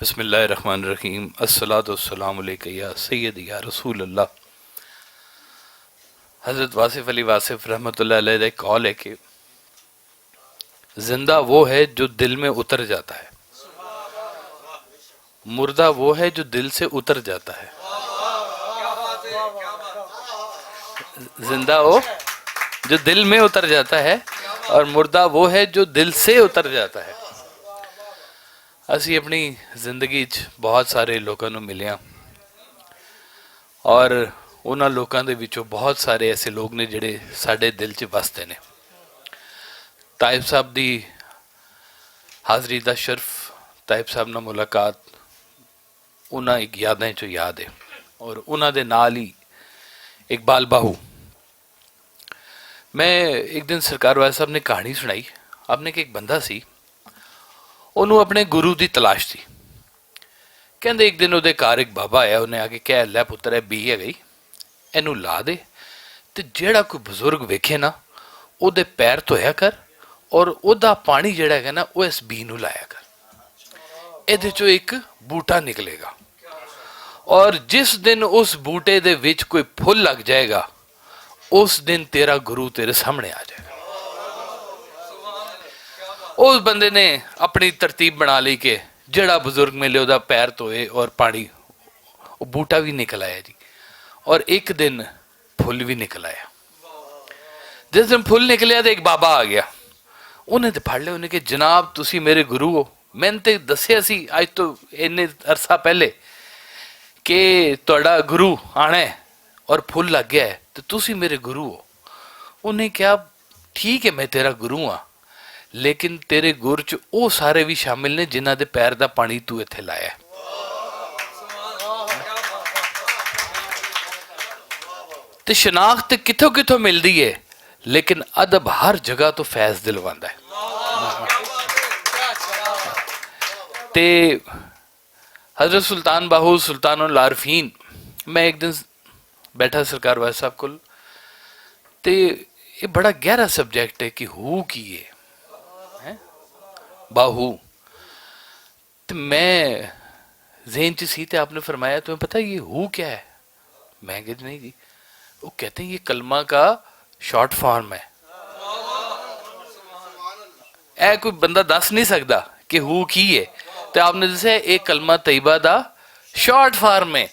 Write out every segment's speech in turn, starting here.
बिस्मिल्लाहिर्रहमानिर्रहीम अस्सलातु वस्सलामु अलैका या सय्यदी या रसूल अल्लाह। हज़रत वासिफ़ अली वासिफ़ रहमतुल्लाह अलैह का कौल है कि जिंदा वो है जो दिल में उतर जाता है, मुर्दा वो है जो दिल से उतर जाता है। जिंदा वो जो दिल में उतर जाता है और मुर्दा वो है जो दिल से उतर जाता है। ਅਸੀਂ अपनी जिंदगी बहुत सारे लोगों ਨੂੰ ਮਿਲਿਆ और ਉਹਨਾਂ ਲੋਕਾਂ ਦੇ ਵਿੱਚੋਂ बहुत सारे ऐसे लोग ने ਜਿਹੜੇ ਸਾਡੇ ਦਿਲ 'ਚ ਵਸਦੇ ਨੇ। ਤਾਇਬ ਸਾਹਿਬ ਦੀ ਹਾਜ਼ਰੀ ਦਾ ਸ਼ਰਫ, ਤਾਇਬ ਸਾਹਿਬ ਨਾਲ ਮੁਲਾਕਾਤ ਉਹਨਾਂ ਇੱਕ ਯਾਦਾਂ 'ਚੋਂ ਯਾਦ ਹੈ और ਉਹਨਾਂ ਦੇ ਨਾਲ ਹੀ इकबाल बाहू। मैं एक दिन सरकार वाले साहब ने कहानी सुनाई आपने कि एक बंदा सी, ਉਹਨੂੰ ਆਪਣੇ ਗੁਰੂ ਦੀ ਤਲਾਸ਼ ਸੀ। ਕਹਿੰਦੇ ਇੱਕ ਦਿਨ ਉਹਦੇ ਘਰ ਇੱਕ ਬਾਬਾ ਆਇਆ, ਉਹਨੇ ਆ ਕੇ ਕਿਹਾ ਲੈ ਪੁੱਤਰ ਇਹ ਬੀ ਹੈ ਗਈ, ਇਹਨੂੰ ਲਾ ਦੇ ਤੇ ਜਿਹੜਾ ਕੋਈ ਬਜ਼ੁਰਗ ਵੇਖੇ ਨਾ ਉਹਦੇ ਪੈਰ ਧੋਇਆ ਕਰ ਔਰ ਉਹਦਾ ਪਾਣੀ ਜਿਹੜਾ ਹੈਗਾ ਨਾ ਉਹ ਇਸ ਬੀ ਨੂੰ ਲਾਇਆ ਕਰ, ਇਹਦੇ ਚੋਂ ਇੱਕ ਬੂਟਾ ਨਿਕਲੇਗਾ ਔਰ ਜਿਸ ਦਿਨ ਉਸ ਬੂਟੇ ਦੇ ਵਿੱਚ ਕੋਈ ਫੁੱਲ ਲੱਗ ਜਾਏਗਾ ਉਸ ਦਿਨ ਤੇਰਾ ਗੁਰੂ ਤੇਰੇ ਸਾਹਮਣੇ ਆ ਜਾਏਗਾ। उस बंदे ने अपनी तरतीब बना ली कि जड़ा बुजुर्ग मिले उदा पैर धोए और पानी वो बूटा भी निकल आया जी और एक दिन फुल भी निकल आया। जिस दिन फुल निकलिया तो एक बाबा आ गया, उन्हें तो फड़ लिया, उन्हें कि जनाब तुसी मेरे गुरु हो, मैंने तो दसिया सी अज तो इन्ने अरसा पहले कि तुहाडा गुरु आना है और फुल लग गया है तो तुसी मेरे गुरु हो। उन्हें क्या ठीक है मैं तेरा गुरु हाँ लेकिन तेरे गुर च वो सारे भी शामिल ने जिन्हां दे पैर दा पानी तू इत्थे लाया। ते शनाख्त किथों किथों मिलदी है लेकिन अदब हर जगह तो फैज दिलवांदा है। ते हजरत सुल्तान बाहू सुल्तानुल आरफीन, मैं एक दिन बैठा सरकार वाले साहब कोल ते ये बड़ा गहरा सब्जैक्ट है कि हू की है बाहू। तो मैं ज़हन च सी ते आपने फरमाया तुम्हें पता ये हू क्या है? मैं कहती नहीं जी, वो कहते हैं ये कलमा का शॉर्ट फॉर्म है। ऐ कोई बंदा दस नहीं सकता कि हू की है, तो आपने दसा एक कलमा तैयबा दा शॉर्ट फॉर्म है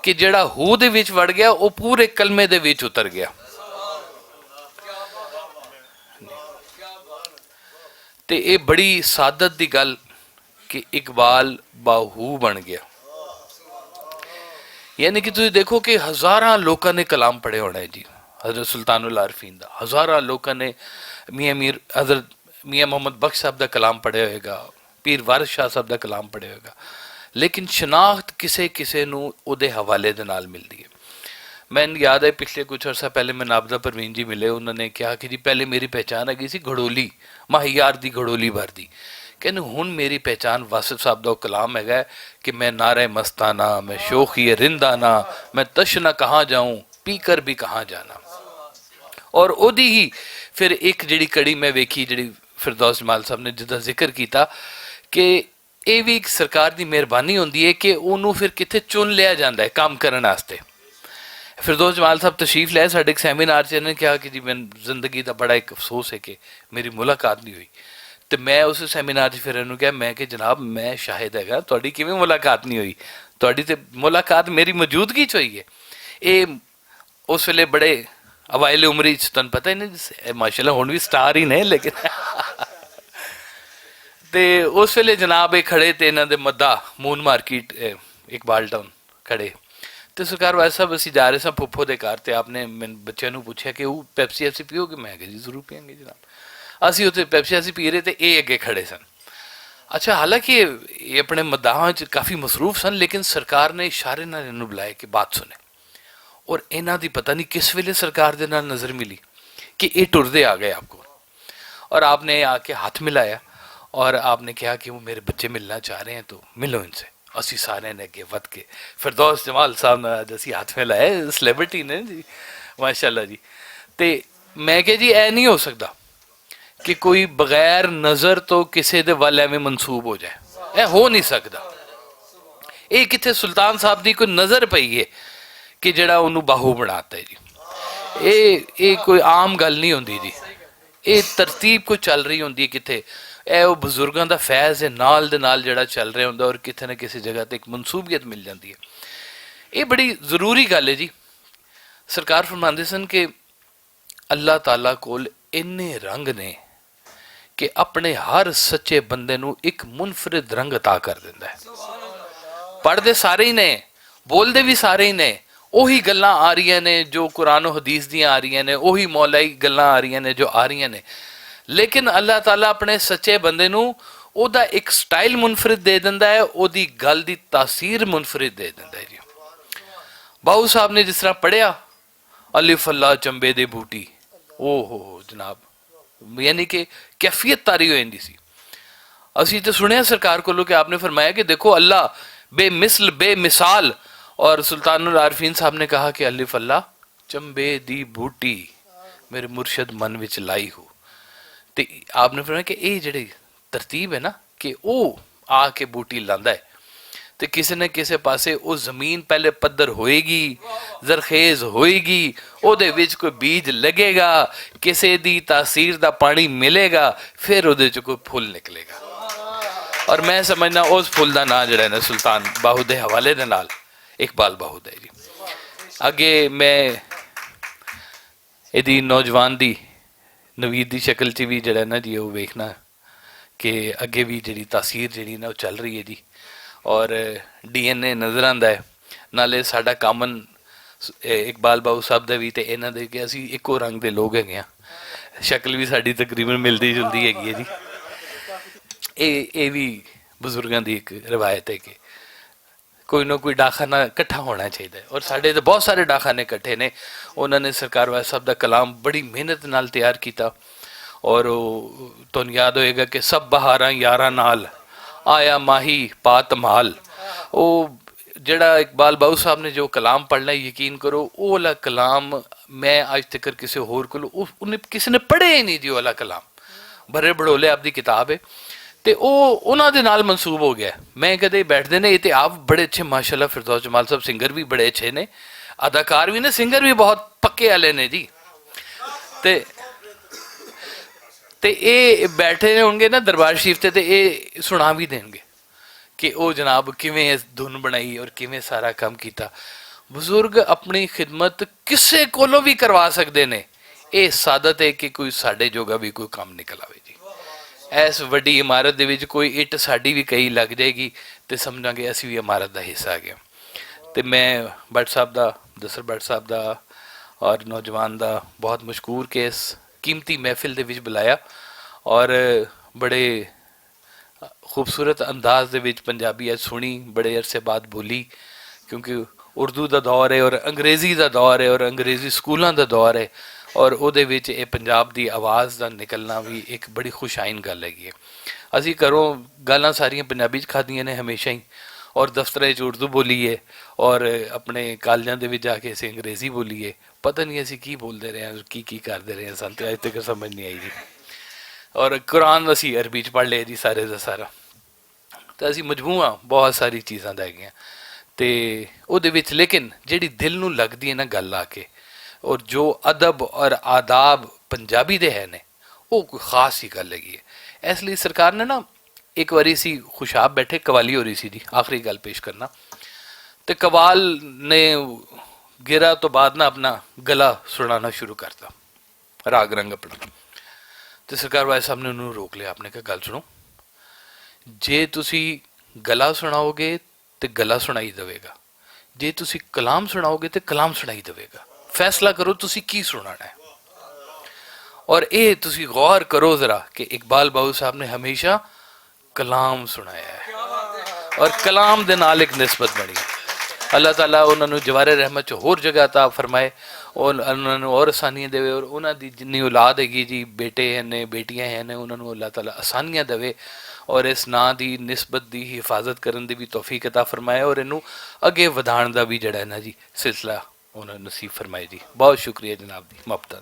कि जेड़ा हू दे विच वड़ गया वो पूरे कलमे दे विच उतर गया। ते ये बड़ी सादत दी गल कि इकबाल बाहू बन गया। यानी कि तुम देखो कि हज़ारा लोगों ने कलाम पढ़े होना है जी हज़रत सुल्तानुल आरफीन दा, हज़ारा लोगों ने मियाँ मीर हज़रत मियाँ मोहम्मद बख्श साहब दा कलाम पढ़े होएगा, पीर वारिस शाह साहब दा कलाम पढ़े होएगा, लेकिन शनाख्त किसे किसे नूं उहदे हवाले दे नाल मिलदी है। मैंने याद है पिछले कुछ अर्सा पहले मैं नाबदा परवीन जी मिले, उन्होंने कहा कि जी पहले मेरी पहचान है सी घड़ोली माहियार दी घड़ोली भर दी, कहने हुण मेरी पहचान वासिफ साहब दा कलाम है कि मैं नारे मस्ताना, मैं शोखी रिंदाना, मैं तशना कहाँ जाऊँ पी कर भी कहाँ जाना। और ओदी ही फिर एक जिहड़ी कड़ी मैं वेखी जिहड़ी फिरदौस जमाल साहब ने जिदा जिक्र किया कि ये भी एक सरकार की मेहरबानी होंदी है कि उन्होंने फिर कित्थे चुन लिया जाता है काम करने वास्ते। फिरदौस जमाल साहब तशरीफ लाए साढ़े सैमीनार से, इन्होंने कहा कि जी मैं जिंदगी का बड़ा एक अफसोस है कि मेरी मुलाकात नहीं हुई। तो मैं उस सैमीनार फिर इन्होंने कहा मैं कि जनाब मैं शाहिद हैगा तुहाडी किवें मुलाकात नहीं हुई, तुहाडी ते मुलाकात मेरी मौजूदगी च हुई है। ये उस वेले बड़े अवाइल उमरी तुहानूं पता ही नहीं माशाल्लाह हुण भी स्टार ही ने, लेकिन ते उस वेले जनाब ये खड़े तो इन्हों के मद्दा मून मार्केट इकबाल टाउन खड़े तो सरकार वाले साहब असीं जा रहे सन फुफो के घर, तो आपने मैंने बच्चों को पूछा कि वो पैप्सी ऐसी पीओगे? मैं जी जरूर पियेंगे जनाब। असीं उत्थे पैप्सी ऐसी पी रहे थे, ये अगे खड़े सन। अच्छा हालांकि ये अपने मदाहां च काफ़ी मसरूफ सन, लेकिन सरकार ने इशारे नाल इन्हूं बुलाया कि बात सुने और इन्हां दी पता नहीं किस वेले सरकार दे नाल नज़र मिली कि ये टुरदे आ गए आपको और आपने आके हाथ मिलाया और आपने कहा कि वो मेरे बच्चे मिलना चाह रहे हैं तो मिलो इनसे। असी सारे ने अगे वध के फिरदौस जमाल साहब ने अज असी हाथ में लाए, सैलीब्रिटी ने जी माशाल्लाह जी। तो मैं क्या जी ऐ नहीं हो सकता कि कोई बगैर नज़र तो किसी दे वल एवें मनसूब हो जाए, ऐ हो नहीं सकता। ਇਹ ਕਿੱਥੇ ਸੁਲਤਾਨ ਸਾਹਿਬ ਦੀ ਕੋਈ ਨਜ਼ਰ ਪਈ ਹੈ ਕਿ ਜਿਹੜਾ ਉਹਨੂੰ ਬਾਹੂ ਬਣਾਤਾ ਹੈ ਜੀ। ਇਹ ਕੋਈ ਆਮ ਗੱਲ ਨਹੀਂ ਹੁੰਦੀ ਜੀ, ਇਹ ਤਰਤੀਬ ਕੋਈ ਚੱਲ ਰਹੀ ਹੁੰਦੀ ਹੈ ਕਿਤੇ। ਇਹ ਉਹ ਬਜ਼ੁਰਗਾਂ ਦਾ ਫੈਜ਼ ਹੈ ਨਾਲ ਦੇ ਨਾਲ ਜਿਹੜਾ ਚੱਲ ਰਿਹਾ ਹੁੰਦਾ, ਔਰ ਕਿਤੇ ਨਾ ਕਿਸੇ ਜਗ੍ਹਾ ਤੇ ਇੱਕ ਮਨਸੂਬੀਅਤ ਮਿਲ ਜਾਂਦੀ ਹੈ। ਇਹ ਬੜੀ ਜ਼ਰੂਰੀ ਗੱਲ ਹੈ ਜੀ। ਸਰਕਾਰ ਫਰਮਾਉਂਦੇ ਸਨ ਕਿ ਅੱਲਾਹ ਤਾਲਾ ਕੋਲ ਇੰਨੇ ਰੰਗ ਨੇ ਕਿ ਆਪਣੇ ਹਰ ਸੱਚੇ ਬੰਦੇ ਨੂੰ ਇੱਕ ਮੁਨਫਰਿਦ ਰੰਗ ਅਤਾ ਕਰ ਦਿੰਦਾ ਹੈ। ਪੜ੍ਹਦੇ ਸਾਰੇ ਹੀ ਨੇ, ਬੋਲਦੇ ਵੀ ਸਾਰੇ ਹੀ ਨੇ, ਉਹੀ ਗੱਲਾਂ ਆ ਰਹੀਆਂ ਨੇ ਜੋ ਕੁਰਾਨ ਔਰ ਹਦੀਸ ਦੀਆਂ ਆ ਰਹੀਆਂ ਨੇ, ਉਹੀ ਮੌਲਾਈ ਗੱਲਾਂ ਆ ਰਹੀਆਂ ਨੇ ਜੋ ਆ ਰਹੀਆਂ ਨੇ, ਲੇਕਿਨ ਅੱਲਾਹ ਤਾਲਾ ਆਪਣੇ ਸੱਚੇ ਬੰਦੇ ਨੂੰ ਉਹਦਾ ਇੱਕ ਸਟਾਈਲ ਮੁਨਫਰਿਦ ਦੇ ਦਿੰਦਾ ਹੈ, ਉਹਦੀ ਗੱਲ ਦੀ ਤਾਸੀਰ ਮੁਨਫਰਿਦ ਦੇ ਦਿੰਦਾ ਹੈ ਜੀ। ਬਾਊ ਸਾਹਿਬ ਨੇ ਜਿਸ ਤਰ੍ਹਾਂ ਪੜ੍ਹਿਆ ਅਲਿਫ ਅੱਲਾ ਚੰਬੇ ਦੇ ਬੂਟੀ, ਓਹ ਜਨਾਬ, यानी कि कैफियत तारी हो जाती सी। असी तो सुने सरकार को कि आपने फरमाया कि देखो अल्लाह बेमिसल बेमिसाल, और सुल्तानुल आरफीन साहब ने कहा कि अलिफ अल्लाह चंबे दी बूटी मेरे मुर्शद मन विच लाई हो। तो आपने फरमाया कि ये जिहड़ी तरतीब है ना कि वो आके बूटी लांदा है, तो किसी न किसी पासे वो जमीन पहले पद्धर होएगी, जरखेज होएगी, ਉਹਦੇ ਵਿੱਚ कोई बीज लगेगा, किसी दी तासीर दा पानी मिलेगा, फिर ਉਹਦੇ ਚ कोई फुल निकलेगा। और मैं समझना उस फुल का नाम जिहड़ा है ना सुल्तान बाहू के हवाले दे नाल इकबाल बाहू है जी। अगे मैं यदि नौजवान दी नवीद की शक्ल च भी जिहड़ा ना जी वो वेखना कि अगे भी जी तासीर जी ना चल रही है जी, और DNA नज़र आता है। नाले साडा कामन इकबाल बाबू साहब का भी तो इन्हों के असी एको रंग के लोग है, शक्ल भी साड़ी तकरीबन मिलती जुलती हैगी है जी। ये भी बजुर्गों की एक रिवायत है कि कोई ना कोई डाखाना इकट्ठा होना चाहिए, और साढ़े तो बहुत सारे डाखाने इकट्ठे ने। उन्होंने सरकार वाले साहब का कलाम बड़ी मेहनत नाल तैयार किया, और तुहानूं याद होएगा कि सब बहारां यारां नाल आया माही पात माल। वो जड़ा इकबाल बाबू साहब ने जो कलाम पढ़ना, यकीन करो वो वाला कलाम मैं अज तक किसी होर को उन्हें किसी ने पढ़े ही नहीं जी। वाला कलाम भरे बड़ोले आपकी किताब है, तो उन्होंने नाल मनसूब हो गया। मैं कदे बैठते ने, ये तो आप बड़े अच्छे माशाल्लाह फिरदौस जमाल साहब सिंगर भी बड़े अच्छे ने, अदाकार भी ने, सिंगर भी बहुत पक्के वाले ने जी। ते ये बैठे होंगे ना दरबार शरीफ ते ये सुना भी देंगे कि वो जनाब किवें धुन बनाई और किवें सारा काम किया। बजुर्ग अपनी खिदमत किसे कोलों भी करवा सकते ने, ये सादत है कि कोई साडे जोगा भी कोई काम निकल आवे जी। इस वड्डी इमारत दे विच कोई इट साडी भी कई लग जाएगी तो समझांगे असी भी इमारत का हिस्सा आ गया। तो मैं भट्ट साहब का, दसर भट्ट साहब का और नौजवान का बहुत मशकूर के इस कीमती महफिल दे विच बुलाया, और बड़े खूबसूरत अंदाज दे विच पंजाबी अज सुनी, बड़े अरसे बाद बोली, क्योंकि उर्दू का दौर है और अंग्रेज़ी का दौर है और अंग्रेज़ी स्कूलों का दौर है, और उहदे विच ये पंजाब की आवाज़ का निकलना भी एक बड़ी खुशाइन गल हैगी है। असी घरों गल्लां सारियां पंजाबी च खादियां ने हमेशा ही, और दफ्तरे च उर्दू बोली है, और अपने कालजां दे विच जाके असीं अंग्रेज़ी बोली है। पता नहीं असीं की बोलते रहे हैं, की करते रहे हैं, सानूं ते अज तक समझ नहीं आई जी। और कुरान असीं अरबी च पढ़ लिया जी सारे का सारा, तो असीं मजबूर हाँ बहुत सारी चीज़ां दा हैगियां ते उहदे विच, लेकिन जिहड़ी दिल नूं लगदी है ना गल आके, और जो अदब और आदाब पंजाबी दे है ने, वो कोई खास ही गल हैगी है। इसलिए सरकार ने ना एक बारी सी खुशाब बैठे, कवाली हो रही सी जी, आखिरी गल पेश करना, तो कवाल ने गिरा तो बाद ना अपना गला सुनाना शुरू करता, राग रंग अपना। तो सरकार वाले साहब ने उन्होंने रोक लिया, आपने कहा गल सुनो, जे तुसी गला सुनाओगे तो गला सुनाई देवेगा, जे तुसी कलाम सुनाओगे तो कलाम सुनाई देवेगा, फैसला करो तुसी की सुनाना है। और ये तुसी गौर करो जरा कि इकबाल बाबू साहब ने हमेशा कलाम सुनाया है, और कलाम दे नाल एक निस्बत बनी। अल्लाह ताला उन्होंने जवारे रहमत च होर जगह अता फरमाए, और उन्होंने और आसानियां देवे, और उन्होंने जिन्नी औलाद हैगी जी, बेटे हैं बेटियां हैं, उन्होंने अल्लाह ताला आसानियां देवे, और इस नां दी निस्बत दी हिफाजत करन दी भी तौफीक अता फरमाए, और इनू अगे वधाण दा भी जिहड़ा है ना जी सिलसिला उन्होंने नसीब फरमाए जी। बहुत शुक्रिया जनाब दी मोहब्बतां।